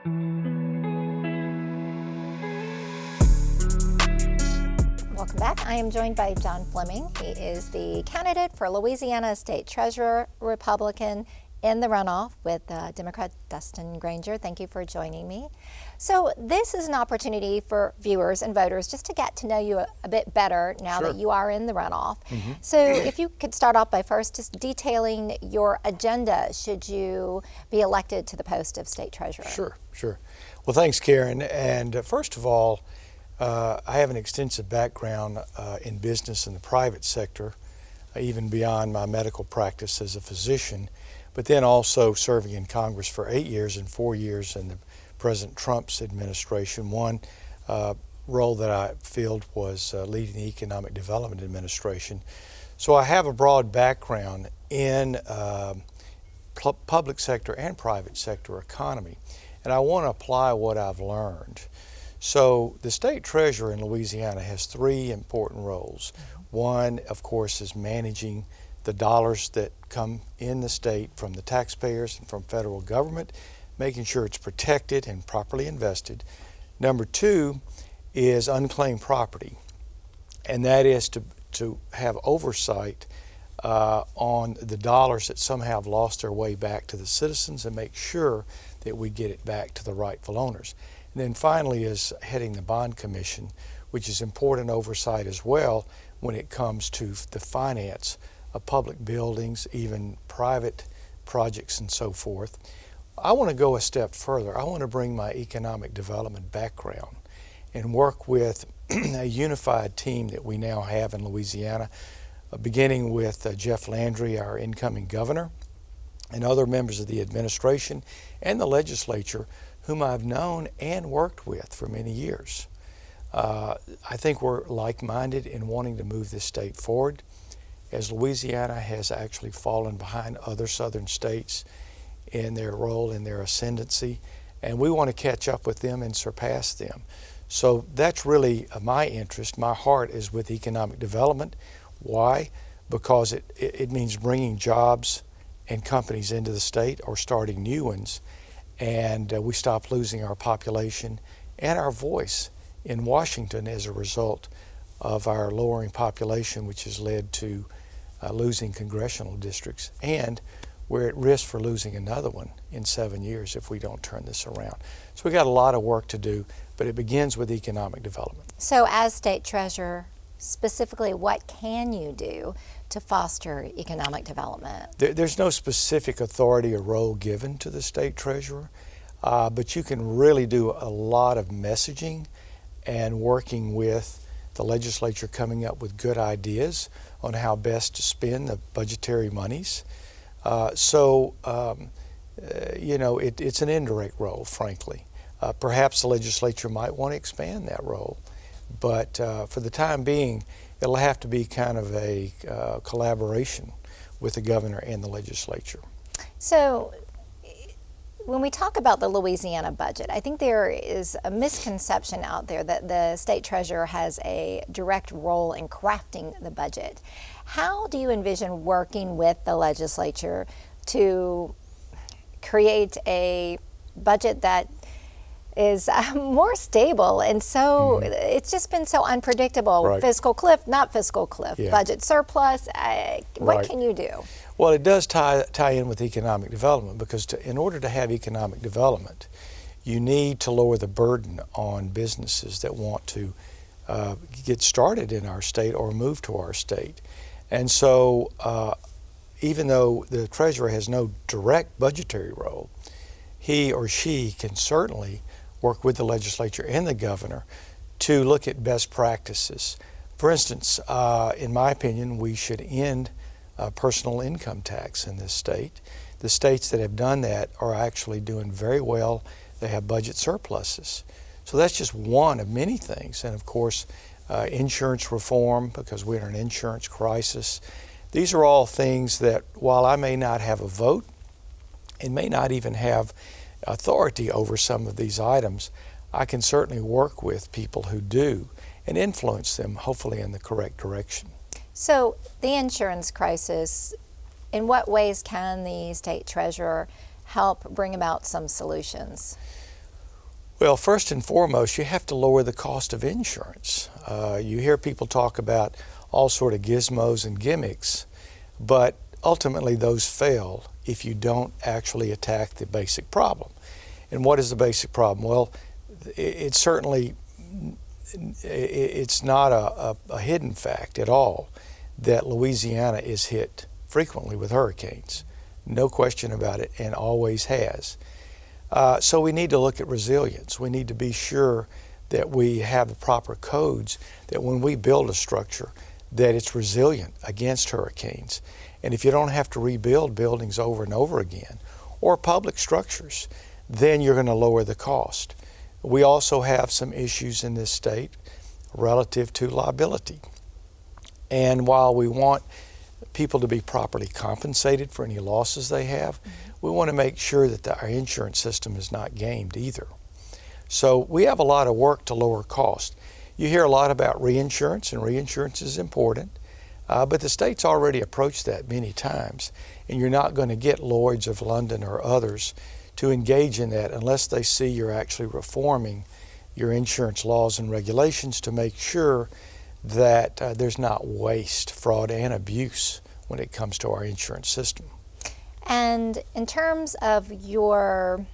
Welcome back. I am joined by John Fleming. He is the candidate for Louisiana State Treasurer, Republican, in the runoff with Democrat Dustin Granger. Thank you for joining me. So this is an opportunity for viewers and voters just to get to know you a bit better now that you are in the runoff. So if you could start off by first just detailing your agenda should you be elected to the post of State Treasurer. Sure. Well, thanks, Karen. And first of all, I have an extensive background in business in the private sector, even beyond my medical practice as a physician, but then also serving in Congress for 8 years and 4 years in the President Trump's administration. One role that I filled was leading the Economic Development Administration. So I have a broad background in public sector and private sector economy, and I want to apply what I've learned. So the state treasurer in Louisiana has three important roles. One, of course, is managing the dollars that come in the state from the taxpayers and from federal government, making sure it's protected and properly invested. Number two is unclaimed property, and that is to have oversight on the dollars that somehow have lost their way back to the citizens and make sure that we get it back to the rightful owners. And then finally is heading the bond commission, which is important oversight as well when it comes to the finance of public buildings, even private projects and so forth. I want to go a step further. I want to bring my economic development background and work with a unified team that we now have in Louisiana, beginning with Jeff Landry, our incoming governor, and other members of the administration and the legislature whom I've known and worked with for many years. I think we're like-minded in wanting to move this state forward, as Louisiana has actually fallen behind other southern states in their role, in their ascendancy, and we want to catch up with them and surpass them. So that's really my interest. My heart is with economic development. Why? Because it means bringing jobs and companies into the state or starting new ones, and we stop losing our population and our voice in Washington as a result of our lowering population, which has led to losing congressional districts, and we're at risk for losing another one in 7 years if we don't turn this around. So we got a lot of work to do, but it begins with economic development. So as state treasurer, specifically what can you do to foster economic development? There's no specific authority or role given to the state treasurer, but you can really do a lot of messaging and working with the legislature, coming up with good ideas on how best to spend the budgetary monies. It's an indirect role, frankly. Perhaps the legislature might want to expand that role, but for the time being, it'll have to be kind of a collaboration with the governor and the legislature. So when we talk about the Louisiana budget, I think there is a misconception out there that the state treasurer has a direct role in crafting the budget. How do you envision working with the legislature to create a budget that is more stable? And so it's just been so unpredictable. Right. Fiscal cliff, not fiscal cliff, budget surplus. What can you do? Well, it does tie in with economic development, because in order to have economic development, you need to lower the burden on businesses that want to get started in our state or move to our state. And so even though the treasurer has no direct budgetary role, he or she can certainly work with the legislature and the governor to look at best practices. For instance, in my opinion, we should end personal income tax in this state. The states that have done that are actually doing very well. They have budget surpluses. So that's just one of many things. And of course, insurance reform, because we're in an insurance crisis. These are all things that, while I may not have a vote and may not even have authority over some of these items, I can certainly work with people who do and influence them, hopefully in the correct direction. So the insurance crisis, in what ways can the state treasurer help bring about some solutions? Well, first and foremost, you have to lower the cost of insurance. You hear people talk about all sort of gizmos and gimmicks, but ultimately those fail if you don't actually attack the basic problem. And what is the basic problem? Well, it's certainly, it's not a hidden fact at all that Louisiana is hit frequently with hurricanes. No question about it, and always has. So we need to look at resilience. We need to be sure that we have the proper codes, that when we build a structure, that it's resilient against hurricanes. And if you don't have to rebuild buildings over and over again, or public structures, then you're going to lower the cost. We also have some issues in this state relative to liability. And while we want people to be properly compensated for any losses they have, we want to make sure that our insurance system is not gamed either. So we have a lot of work to lower cost. You hear a lot about reinsurance, and reinsurance is important, but the state's already approached that many times, and you're not going to get Lloyd's of London or others to engage in that unless they see you're actually reforming your insurance laws and regulations to make sure that there's not waste, fraud, and abuse when it comes to our insurance system. And in terms of your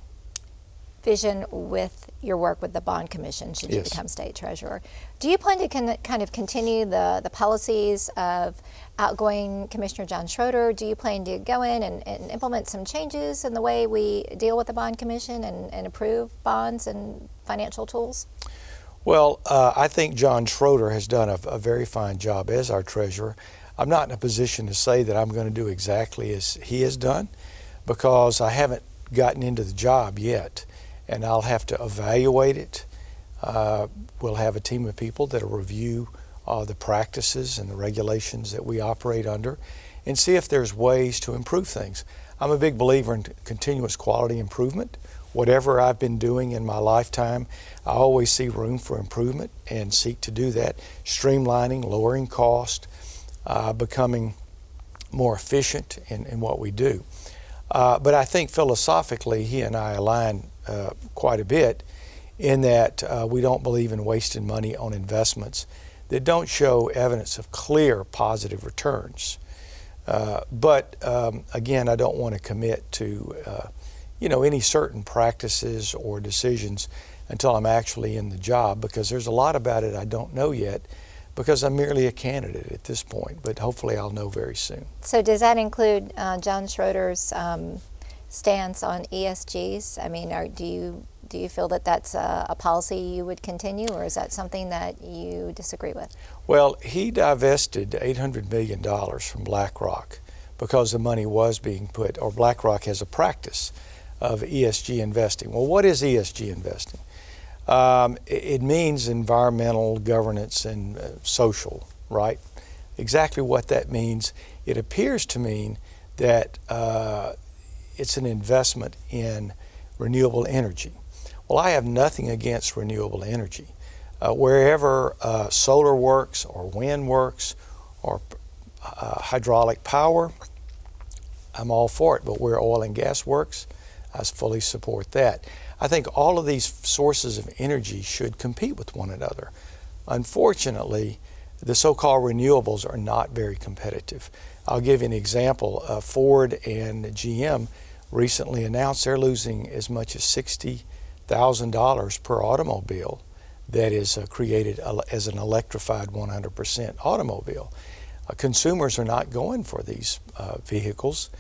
vision with your work with the Bond Commission, should you Yes. become state treasurer, do you plan to kind of continue the policies of outgoing Commissioner John Schroeder? Do you plan to go in and implement some changes in the way we deal with the Bond Commission and approve bonds and financial tools? Well, I think John Schroeder has done a very fine job as our treasurer. I'm not in a position to say that I'm going to do exactly as he has done because I haven't gotten into the job yet, and I'll have to evaluate it. We'll have a team of people that will review the practices and the regulations that we operate under and see if there's ways to improve things. I'm a big believer in continuous quality improvement. Whatever I've been doing in my lifetime, I always see room for improvement and seek to do that, streamlining, lowering cost, becoming more efficient in what we do. But I think philosophically he and I align quite a bit in that we don't believe in wasting money on investments that don't show evidence of clear positive returns. But again, I don't want to commit to any certain practices or decisions until I'm actually in the job, because there's a lot about it I don't know yet because I'm merely a candidate at this point, but hopefully I'll know very soon. So does that include John Schroeder's stance on ESGs? I mean, do you feel that that's a policy you would continue, or is that something that you disagree with? Well, he divested $800 million from BlackRock because the money was being put, or BlackRock has a practice of ESG investing. Well, what is ESG investing? It means environmental, governance, and social, right? Exactly what that means. It appears to mean that it's an investment in renewable energy. Well, I have nothing against renewable energy. Wherever solar works or wind works or hydraulic power, I'm all for it. But where oil and gas works, I fully support that. I think all of these sources of energy should compete with one another. Unfortunately, the so-called renewables are not very competitive. I'll give you an example. Ford and GM recently announced they're losing as much as $60,000 per automobile that is created as an electrified 100% automobile. Consumers are not going for these vehicles,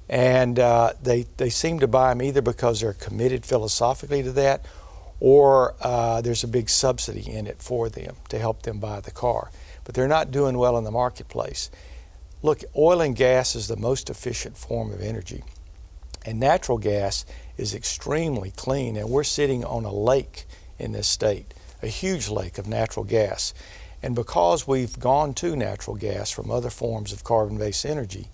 and they seem to buy them either because they're committed philosophically to that, or there's a big subsidy in it for them to help them buy the car. But they're not doing well in the marketplace. Look, oil and gas is the most efficient form of energy, and natural gas is extremely clean, and we're sitting on a lake in this state, a huge lake of natural gas. And because we've gone to natural gas from other forms of carbon-based energy,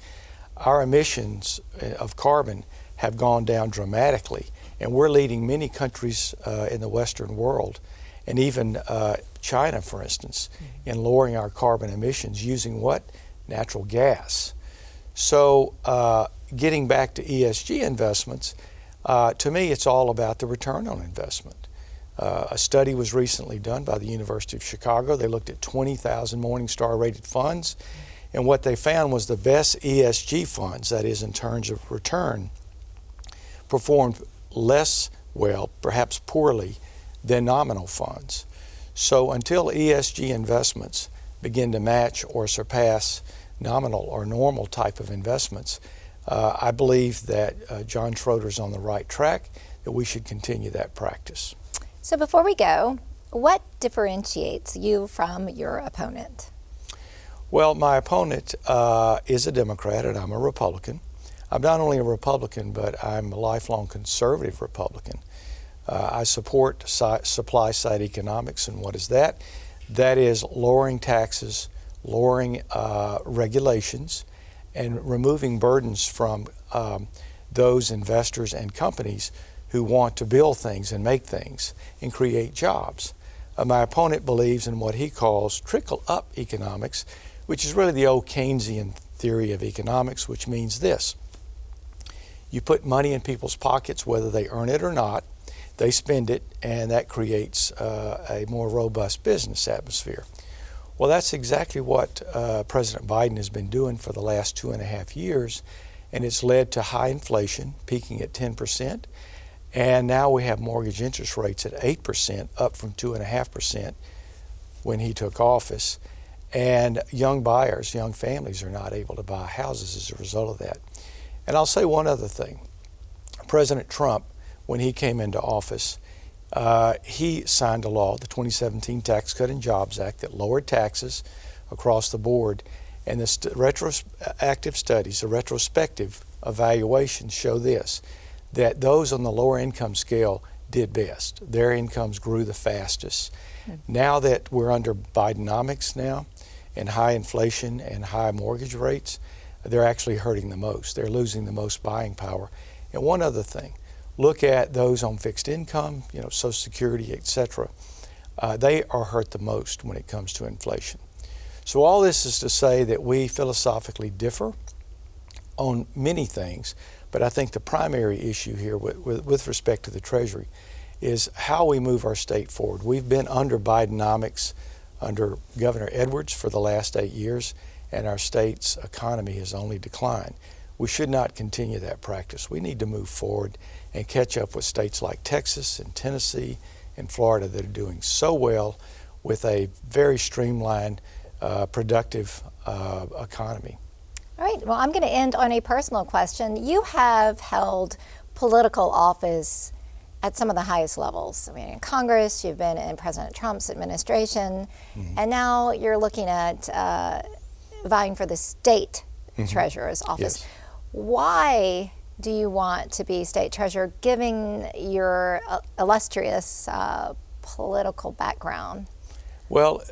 our emissions of carbon have gone down dramatically, and we're leading many countries in the Western world, and even China, for instance, in lowering our carbon emissions using what? Natural gas. So getting back to ESG investments, to me it's all about the return on investment. A study was recently done by the University of Chicago. They looked at 20,000 Morningstar rated funds, and what they found was the best ESG funds, that is in terms of return, performed less well, perhaps poorly, than nominal funds. So until ESG investments begin to match or surpass nominal or normal type of investments, I believe that John Schroeder's on the right track, that we should continue that practice. So before we go, what differentiates you from your opponent? Well, my opponent is a Democrat and I'm a Republican. I'm not only a Republican, but I'm a lifelong conservative Republican. I support supply-side economics, and what is that? That is lowering taxes, lowering regulations, and removing burdens from those investors and companies who want to build things and make things and create jobs. My opponent believes in what he calls trickle-up economics, which is really the old Keynesian theory of economics, which means this. You put money in people's pockets, whether they earn it or not, they spend it, and that creates a more robust business atmosphere. Well, that's exactly what President Biden has been doing for the last 2.5 years, and it's led to high inflation, peaking at 10%, and now we have mortgage interest rates at 8%, up from 2.5% when he took office, and young buyers, young families are not able to buy houses as a result of that. And I'll say one other thing. President Trump, when he came into office, he signed a law, the 2017 Tax Cut and Jobs Act, that lowered taxes across the board. And the retroactive studies, the retrospective evaluations show this, that those on the lower income scale did best. Their incomes grew the fastest. Now that we're under Bidenomics now, and high inflation and high mortgage rates, they're actually hurting the most. They're losing the most buying power. And one other thing, look at those on fixed income, Social Security, etc. They are hurt the most when it comes to inflation. So all this is to say that we philosophically differ on many things, but I think the primary issue here with respect to the Treasury is how we move our state forward. We've been under Bidenomics under Governor Edwards for the last 8 years, and our state's economy has only declined. We should not continue that practice. We need to move forward and catch up with states like Texas and Tennessee and Florida that are doing so well with a very streamlined, productive economy. All right, well, I'm going to end on a personal question. You have held political office at some of the highest levels. I mean, in Congress, you've been in President Trump's administration, and now you're looking at vying for the state treasurer's office. Yes. Why do you want to be state treasurer, given your illustrious political background? Well,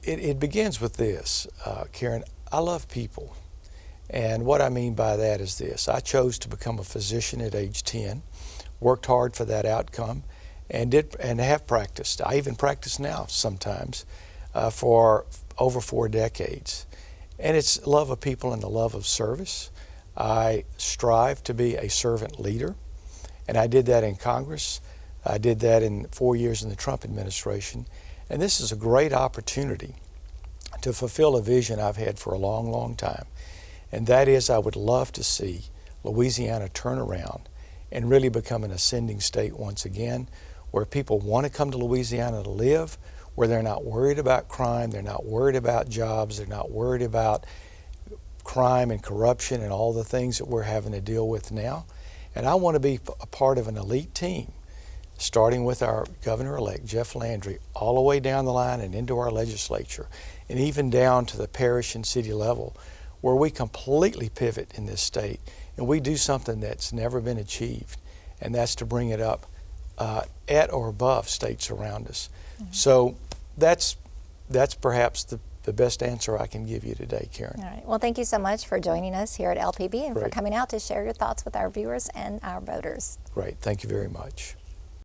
it begins with this, Karen. I love people. And what I mean by that is this. I chose to become a physician at age 10, worked hard for that outcome, and have practiced. I even practice now sometimes for over 4 decades. And it's love of people and the love of service. I strive to be a servant leader, and I did that in Congress. I did that in 4 years in the Trump administration. And this is a great opportunity to fulfill a vision I've had for a long, long time. And that is, I would love to see Louisiana turn around and really become an ascending state once again, where people want to come to Louisiana to live, where they're not worried about crime, they're not worried about jobs, they're not worried about crime and corruption and all the things that we're having to deal with now. And I want to be a part of an elite team, starting with our Governor-Elect Jeff Landry, all the way down the line and into our legislature, and even down to the parish and city level, where we completely pivot in this state and we do something that's never been achieved, and that's to bring it up at or above states around us. So that's perhaps the best answer I can give you today, Karen. All right. Well, thank you so much for joining us here at LPB and Great. for coming out to share your thoughts with our viewers and our voters. Great. Thank you very much.